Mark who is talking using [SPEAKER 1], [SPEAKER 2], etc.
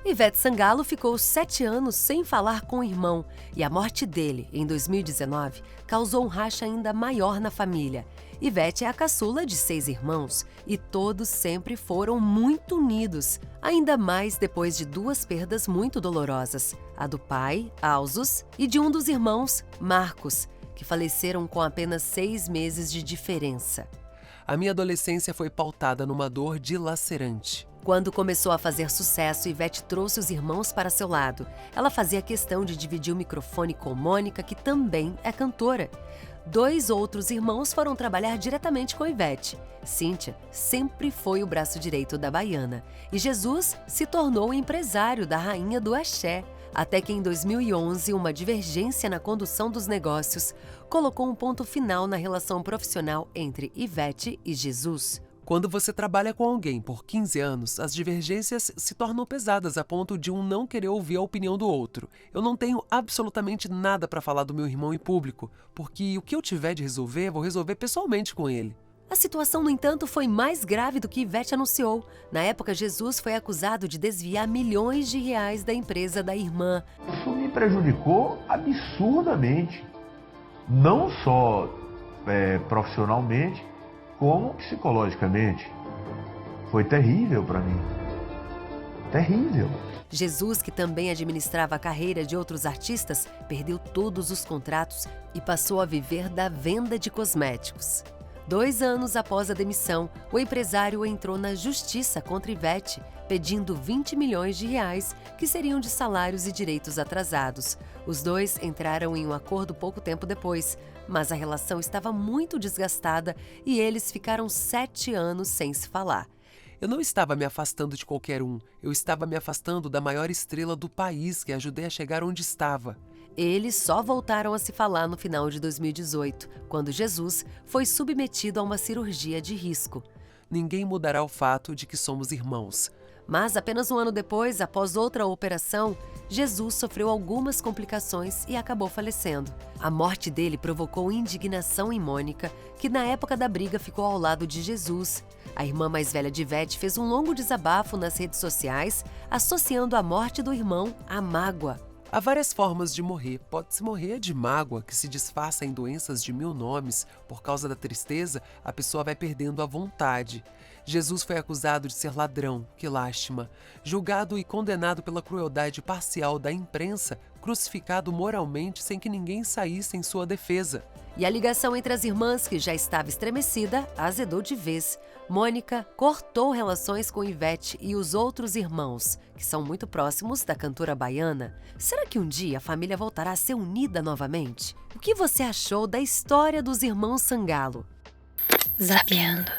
[SPEAKER 1] Ivete Sangalo ficou 7 anos sem falar com o irmão e a morte dele, em 2019, causou um racha ainda maior na família. Ivete é a caçula de 6 irmãos e todos sempre foram muito unidos, ainda mais depois de 2 perdas muito dolorosas, a do pai, Alzus, e de um dos irmãos, Marcos, que faleceram com apenas 6 meses de diferença.
[SPEAKER 2] A minha adolescência foi pautada numa dor dilacerante.
[SPEAKER 1] Quando começou a fazer sucesso, Ivete trouxe os irmãos para seu lado. Ela fazia questão de dividir o microfone com Mônica, que também é cantora. 2 outros irmãos foram trabalhar diretamente com Ivete. Cíntia sempre foi o braço direito da baiana. E Jesus se tornou o empresário da rainha do axé. Até que em 2011, uma divergência na condução dos negócios colocou um ponto final na relação profissional entre Ivete e Jesus.
[SPEAKER 2] Quando você trabalha com alguém por 15 anos, as divergências se tornam pesadas a ponto de um não querer ouvir a opinião do outro. Eu não tenho absolutamente nada para falar do meu irmão em público, porque o que eu tiver de resolver, vou resolver pessoalmente com ele.
[SPEAKER 1] A situação, no entanto, foi mais grave do que Ivete anunciou. Na época, Jesus foi acusado de desviar milhões de reais da empresa da irmã.
[SPEAKER 3] Isso me prejudicou absurdamente, não só profissionalmente, como psicologicamente. Foi terrível para mim. Terrível.
[SPEAKER 1] Jesus, que também administrava a carreira de outros artistas, perdeu todos os contratos e passou a viver da venda de cosméticos. 2 anos após a demissão, o empresário entrou na justiça contra Ivete, pedindo 20 milhões de reais, que seriam de salários e direitos atrasados. Os dois entraram em um acordo pouco tempo depois, mas a relação estava muito desgastada e eles ficaram 7 anos sem se falar.
[SPEAKER 2] Eu não estava me afastando de qualquer um, eu estava me afastando da maior estrela do país que ajudei a chegar onde estava.
[SPEAKER 1] Eles só voltaram a se falar no final de 2018, quando Jesus foi submetido a uma cirurgia de risco.
[SPEAKER 2] Ninguém mudará o fato de que somos irmãos.
[SPEAKER 1] Mas apenas um ano depois, após outra operação, Jesus sofreu algumas complicações e acabou falecendo. A morte dele provocou indignação em Mônica, que na época da briga ficou ao lado de Jesus. A irmã mais velha de Ivete fez um longo desabafo nas redes sociais, associando a morte do irmão à mágoa.
[SPEAKER 2] Há várias formas de morrer. Pode-se morrer de mágoa, que se disfarça em doenças de 1000 nomes. Por causa da tristeza, a pessoa vai perdendo a vontade. Jesus foi acusado de ser ladrão, que lástima. Julgado e condenado pela crueldade parcial da imprensa, crucificado moralmente sem que ninguém saísse em sua defesa.
[SPEAKER 1] E a ligação entre as irmãs, que já estava estremecida, azedou de vez. Mônica cortou relações com Ivete e os outros irmãos, que são muito próximos da cantora baiana. Será que um dia a família voltará a ser unida novamente? O que você achou da história dos irmãos Sangalo?
[SPEAKER 4] Zapeando.